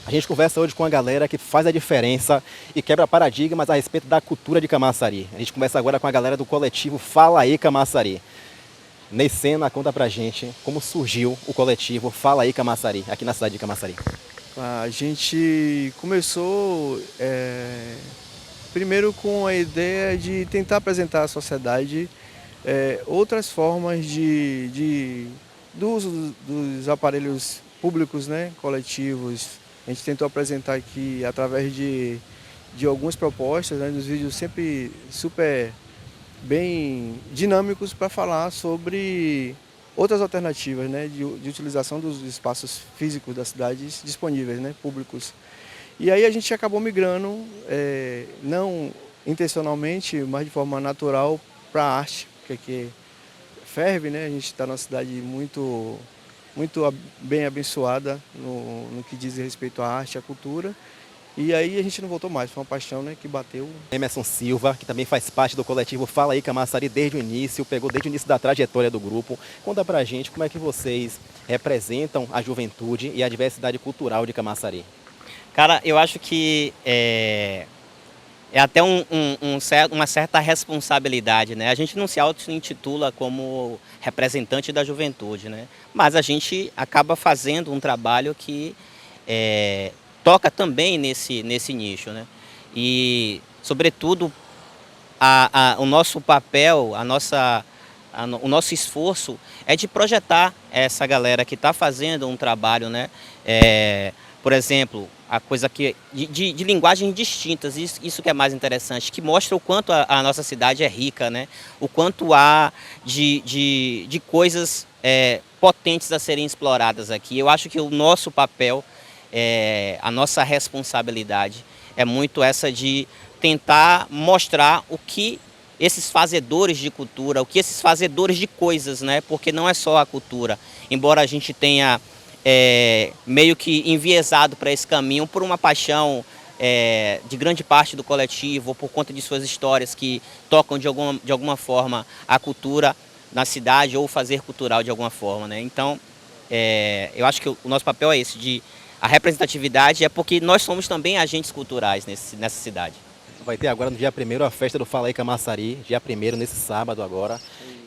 A gente conversa hoje com uma galera que faz a diferença e quebra paradigmas a respeito da cultura de Camaçari. A gente conversa agora com a galera do coletivo Fala Aí Camaçari. Ney Sena, conta pra gente como surgiu o coletivo Fala Aí Camaçari, aqui na cidade de Camaçari. A gente começou primeiro com a ideia de tentar apresentar à sociedade outras formas do uso dos aparelhos públicos, né, coletivos. A gente tentou apresentar aqui através de algumas propostas, né, nos vídeos sempre super bem dinâmicos para falar sobre outras alternativas, né, de utilização dos espaços físicos das cidades disponíveis, né, públicos. E aí a gente acabou migrando, não intencionalmente, mas de forma natural, para a arte, porque aqui ferve, né, a gente está numa cidade muito bem abençoada no que diz respeito à arte, à cultura. E aí a gente não voltou mais, foi uma paixão, né, que bateu. Emerson Silva, que também faz parte do coletivo Fala Aí Camaçari desde o início, pegou desde o início da trajetória do grupo. Conta pra gente como é que vocês representam a juventude e a diversidade cultural de Camaçari. Cara, eu acho que é até uma certa responsabilidade, né? A gente não se auto-intitula como representante da juventude, né? Mas a gente acaba fazendo um trabalho que toca também nesse nicho, né? E, sobretudo, o nosso papel, o nosso esforço é de projetar essa galera que está fazendo um trabalho, né? Por exemplo, a coisa que de linguagens distintas, isso que é mais interessante, que mostra o quanto a nossa cidade é rica, né? O quanto há de coisas potentes a serem exploradas aqui. Eu acho que o nosso papel, a nossa responsabilidade é muito essa de tentar mostrar o que esses fazedores de cultura, o que esses fazedores de coisas, né? Porque não é só a cultura. Embora a gente tenha meio que enviesado para esse caminho por uma paixão de grande parte do coletivo, ou por conta de suas histórias que tocam de alguma forma a cultura na cidade ou o fazer cultural de alguma forma, né? Então, eu acho que o nosso papel é esse, a representatividade é porque nós somos também agentes culturais nessa cidade. Vai ter agora no dia 1º a festa do Fala Aí Camaçari, dia 1º, nesse sábado agora.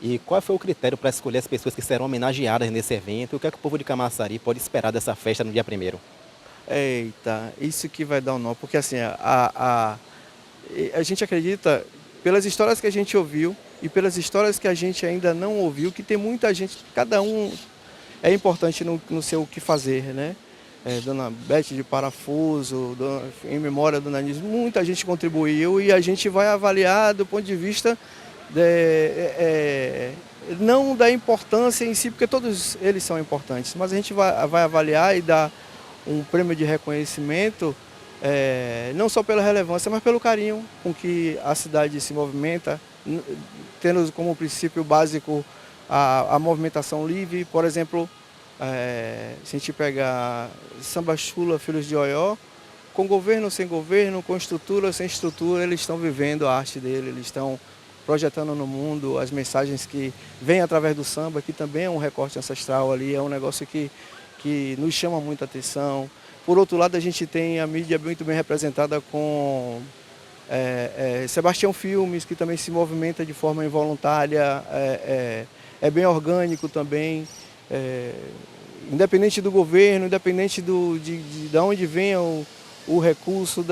E qual foi o critério para escolher as pessoas que serão homenageadas nesse evento? E o que é que o povo de Camaçari pode esperar dessa festa no dia 1º? Eita, isso que vai dar um nó, porque assim, a gente acredita, pelas histórias que a gente ouviu e pelas histórias que a gente ainda não ouviu, que tem muita gente, cada um é importante no seu o que fazer, né? Dona Beth de Parafuso, em memória da Dona Anis, muita gente contribuiu e a gente vai avaliar do ponto de vista não da importância em si, porque todos eles são importantes, mas a gente vai avaliar e dar um prêmio de reconhecimento, não só pela relevância, mas pelo carinho com que a cidade se movimenta, tendo como princípio básico a movimentação livre. Por exemplo, se a gente pegar Samba Chula, Filhos de Oió, com governo, sem governo, com estrutura, sem estrutura, eles estão vivendo a arte dele, eles estão projetando no mundo as mensagens que vêm através do samba, que também é um recorte ancestral ali, é um negócio que nos chama muita atenção. Por outro lado, a gente tem a mídia muito bem representada com Sebastião Filmes, que também se movimenta de forma involuntária, é bem orgânico também, independente do governo, independente de onde venha o recurso,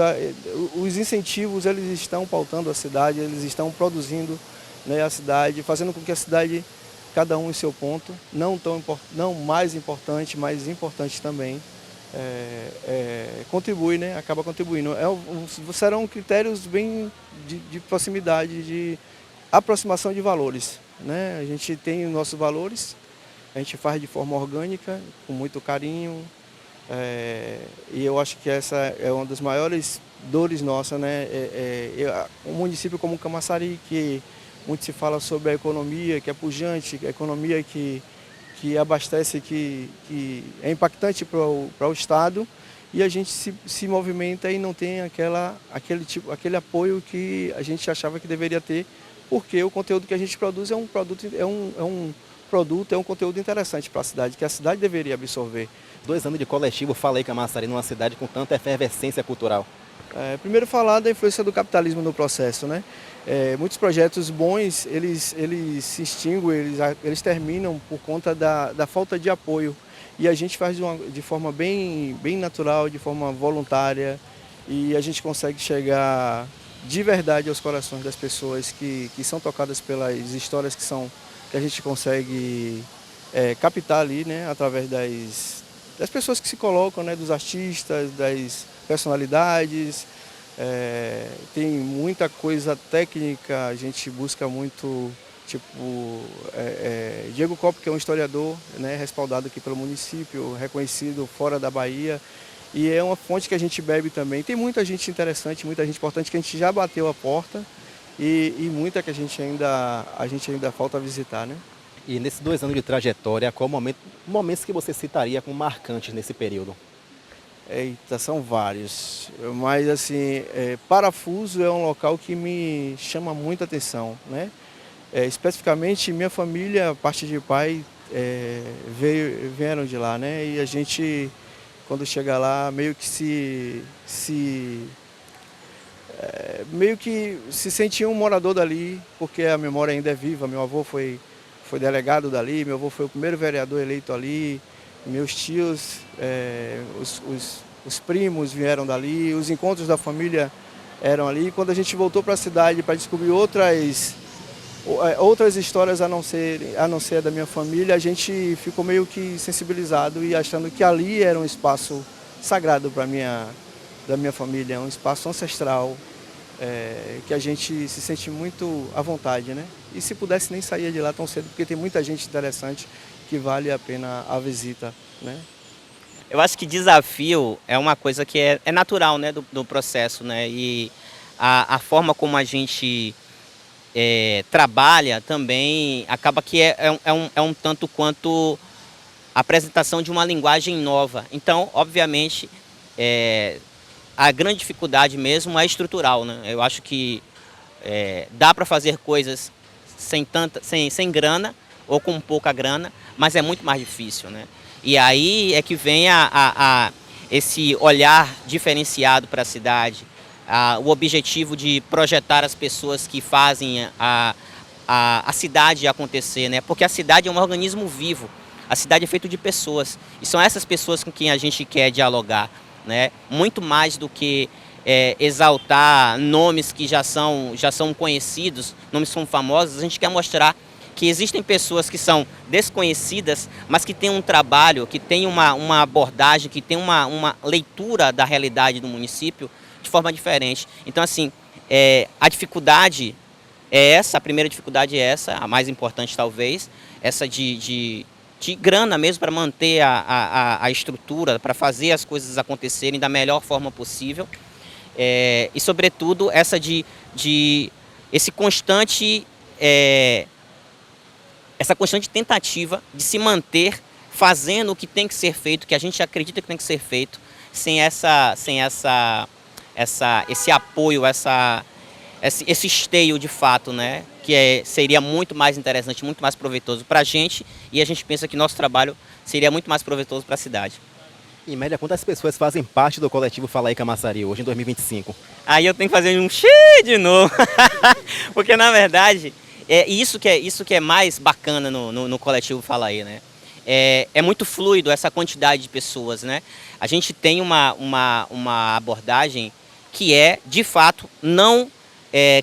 os incentivos, eles estão pautando a cidade, eles estão produzindo, né, a cidade, fazendo com que a cidade, cada um em seu ponto, não mais importante, mas importante também, contribui, né, acaba contribuindo. Serão critérios bem de proximidade, de aproximação de valores, né? A gente tem os nossos valores, a gente faz de forma orgânica, com muito carinho, e eu acho que essa é uma das maiores dores nossas, né? Um município como Camaçari, que muito se fala sobre a economia, que é pujante, a economia que abastece, que é impactante para o Estado, e a gente se movimenta e não tem aquele apoio que a gente achava que deveria ter, porque o conteúdo que a gente produz é um produto é um conteúdo interessante para a cidade, que a cidade deveria absorver. 2 anos de coletivo Fala aí Camaçari numa cidade com tanta efervescência cultural. Primeiro falar da influência do capitalismo no processo, né? Muitos projetos bons, eles se extinguem, eles terminam por conta da falta de apoio. E a gente faz de forma bem natural, de forma voluntária, e a gente consegue chegar de verdade aos corações das pessoas que são tocadas pelas histórias que a gente consegue captar ali, né? Através das pessoas que se colocam, né? Dos artistas, das personalidades. Tem muita coisa técnica, a gente busca muito, tipo, Diego Copp, que é um historiador, né, respaldado aqui pelo município, reconhecido fora da Bahia, e é uma fonte que a gente bebe também. Tem muita gente interessante, muita gente importante que a gente já bateu a porta e muita que a gente ainda falta visitar, né? E nesses 2 anos de trajetória, qual momentos que você citaria como marcantes nesse período? Eita, são vários, mas assim, Parafuso é um local que me chama muita atenção, né? Especificamente minha família, a parte de pai, vieram de lá, né? E a gente, quando chega lá, meio que se sentia um morador dali, porque a memória ainda é viva. Meu avô foi delegado dali, meu avô foi o primeiro vereador eleito ali. Meus tios, os primos vieram dali, os encontros da família eram ali. Quando a gente voltou para a cidade para descobrir outras histórias a não ser a da minha família, a gente ficou meio que sensibilizado e achando que ali era um espaço sagrado da minha família, um espaço ancestral, que a gente se sente muito à vontade, né? E se pudesse nem sair de lá tão cedo, porque tem muita gente interessante que vale a pena a visita, né? Eu acho que desafio é uma coisa que é natural, né, do processo, né? E a forma como a gente trabalha também acaba que é um tanto quanto a apresentação de uma linguagem nova. Então, obviamente, a grande dificuldade mesmo é estrutural, né? Eu acho que dá para fazer coisas sem grana ou com pouca grana, mas é muito mais difícil, né? E aí é que vem esse olhar diferenciado para a cidade, o objetivo de projetar as pessoas que fazem a cidade acontecer, né? Porque a cidade é um organismo vivo, a cidade é feita de pessoas, e são essas pessoas com quem a gente quer dialogar, né? Muito mais do que exaltar nomes que já são conhecidos, nomes que são famosos. A gente quer mostrar que existem pessoas que são desconhecidas, mas que têm um trabalho, que têm uma abordagem, que têm uma leitura da realidade do município de forma diferente. Então, assim, a dificuldade é essa, a primeira dificuldade é essa, a mais importante talvez, essa de grana mesmo para manter a estrutura, para fazer as coisas acontecerem da melhor forma possível. E, sobretudo, essa constante tentativa de se manter fazendo o que tem que ser feito, que a gente acredita que tem que ser feito, sem esse apoio, esse esteio de fato, né? Que seria muito mais interessante, muito mais proveitoso para a gente, e a gente pensa que nosso trabalho seria muito mais proveitoso para a cidade. Em média, quantas pessoas fazem parte do coletivo Fala aí Camaçari hoje, em 2025? Aí eu tenho que fazer um de novo, porque na verdade isso que é mais bacana no coletivo Fala aí, né? É muito fluido essa quantidade de pessoas, né? A gente tem uma abordagem que de fato, não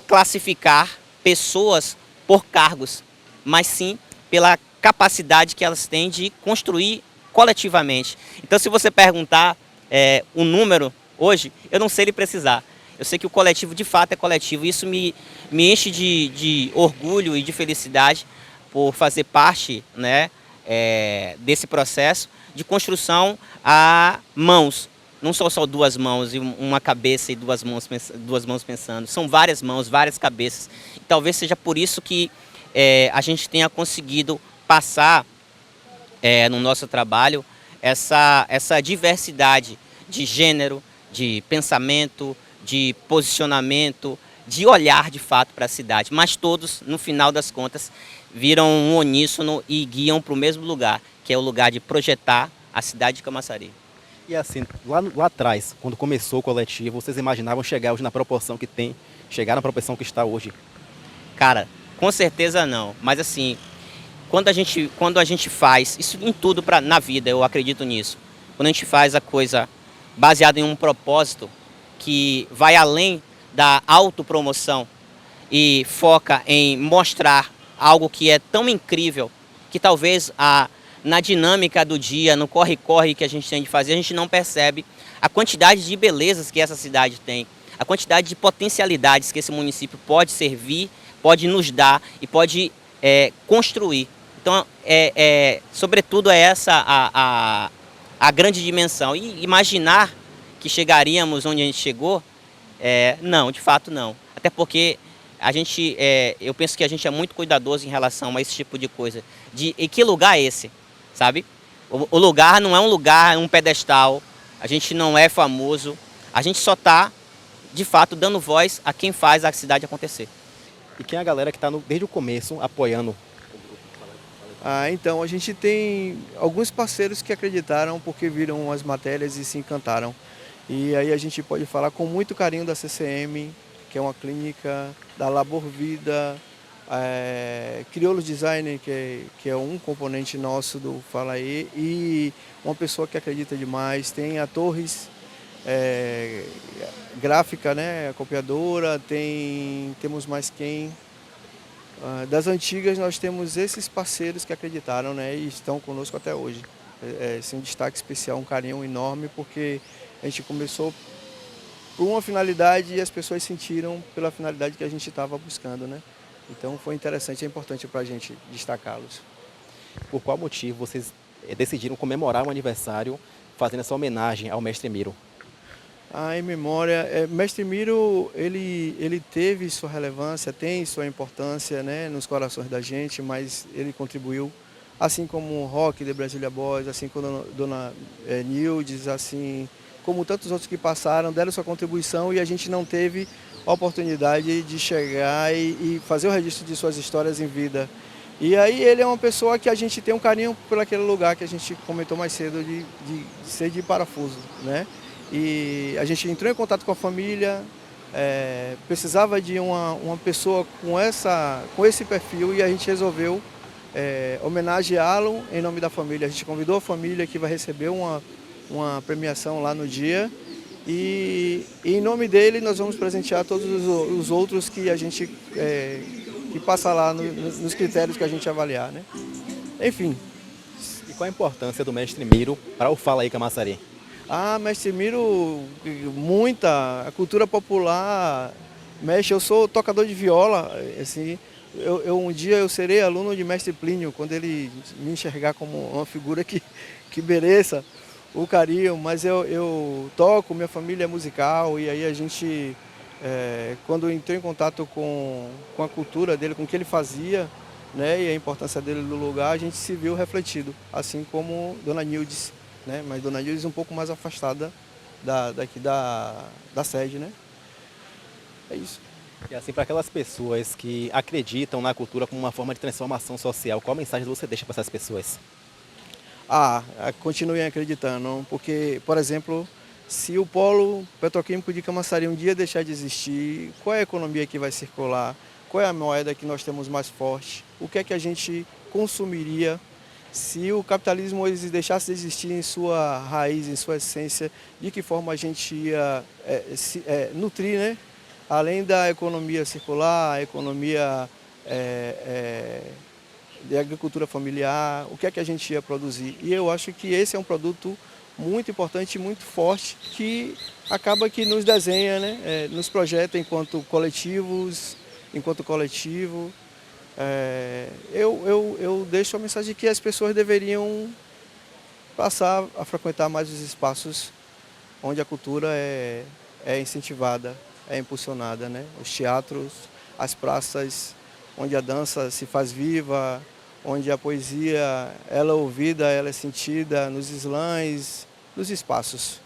classificar pessoas por cargos, mas sim pela capacidade que elas têm de construir coletivamente. Então, se você perguntar o número hoje, eu não sei lhe precisar. Eu sei que o coletivo de fato é coletivo, e isso me enche de orgulho e de felicidade por fazer parte, né, desse processo de construção a mãos. Não são só 2 mãos e uma cabeça e 2 mãos pensando. São várias mãos, várias cabeças. E talvez seja por isso que a gente tenha conseguido passar no nosso trabalho essa diversidade de gênero, de pensamento, de posicionamento, de olhar de fato para a cidade, mas todos, no final das contas, viram um uníssono e guiam para o mesmo lugar, que é o lugar de projetar a cidade de Camaçari. E assim, lá atrás, quando começou o coletivo, vocês imaginavam chegar hoje na proporção que tem, chegar na proporção que está hoje? Cara, com certeza não, mas assim, quando a gente faz, isso em tudo na vida, eu acredito nisso, quando a gente faz a coisa baseada em um propósito que vai além da autopromoção e foca em mostrar algo que é tão incrível que talvez na dinâmica do dia, no corre-corre que a gente tem de fazer, a gente não percebe a quantidade de belezas que essa cidade tem, a quantidade de potencialidades que esse município pode servir, pode nos dar e pode construir. Então, sobretudo, é essa a grande dimensão. E imaginar que chegaríamos onde a gente chegou, não, de fato não. Até porque eu penso que a gente é muito cuidadoso em relação a esse tipo de coisa. E que lugar é esse, sabe? O lugar não é um lugar, um pedestal, a gente não é famoso, a gente só está, de fato, dando voz a quem faz a cidade acontecer. E quem é a galera que está desde o começo apoiando? Então, a gente tem alguns parceiros que acreditaram porque viram as matérias e se encantaram. E aí a gente pode falar com muito carinho da CCM, que é uma clínica, da Labor Vida, Crioulos Design, que é um componente nosso do Fala Aí, e uma pessoa que acredita demais. Tem a Torres Gráfica, né, a copiadora, temos mais quem? Das antigas nós temos esses parceiros que acreditaram, né, e estão conosco até hoje. Esse é um destaque especial, um carinho enorme, porque a gente começou por uma finalidade e as pessoas sentiram pela finalidade que a gente estava buscando, né? Então foi interessante, é importante para a gente destacá-los. Por qual motivo vocês decidiram comemorar um aniversário fazendo essa homenagem ao Mestre Miro? Em memória, Mestre Miro, ele teve sua relevância, tem sua importância, né, nos corações da gente, mas ele contribuiu, assim como o Rock de Brasília Boys, assim como a Dona Nildes, assim como tantos outros que passaram, deram sua contribuição e a gente não teve a oportunidade de chegar e fazer o registro de suas histórias em vida. E aí ele é uma pessoa que a gente tem um carinho por aquele lugar que a gente comentou mais cedo de ser de parafuso, né? E a gente entrou em contato com a família, precisava de uma pessoa com esse perfil e a gente resolveu homenageá-lo em nome da família. A gente convidou a família que vai receber uma premiação lá no dia e em nome dele nós vamos presentear todos os outros que a gente que passa lá nos critérios que a gente avaliar, né? Enfim. E qual a importância do Mestre Miro para o Fala Aí Camaçari? Mestre Miro, muita. A cultura popular mexe. Eu sou tocador de viola, assim. Um dia eu serei aluno de Mestre Plínio, quando ele me enxergar como uma figura que mereça o carinho. Mas eu toco, minha família é musical, e aí a gente, quando entrei em contato com a cultura dele, com o que ele fazia, né, e a importância dele no lugar, a gente se viu refletido, assim como Dona Nildes. Né? Mas Dona Nildes um pouco mais afastada daqui da sede, né? É isso. E assim, para aquelas pessoas que acreditam na cultura como uma forma de transformação social, qual mensagem você deixa para essas pessoas? Continuem acreditando, porque, por exemplo, se o polo petroquímico de Camaçari um dia deixar de existir, qual é a economia que vai circular? Qual é a moeda que nós temos mais forte? O que é que a gente consumiria? Se o capitalismo deixasse de existir em sua raiz, em sua essência, de que forma a gente ia nutrir, né? Além da economia circular, a economia de agricultura familiar, o que é que a gente ia produzir? E eu acho que esse é um produto muito importante, muito forte, que acaba que nos desenha, né? Nos projeta enquanto coletivos, enquanto coletivo. Eu deixo a mensagem de que as pessoas deveriam passar a frequentar mais os espaços onde a cultura é incentivada, é impulsionada, né? Os teatros, as praças, onde a dança se faz viva, onde a poesia ela é ouvida, ela é sentida, nos slams, nos espaços.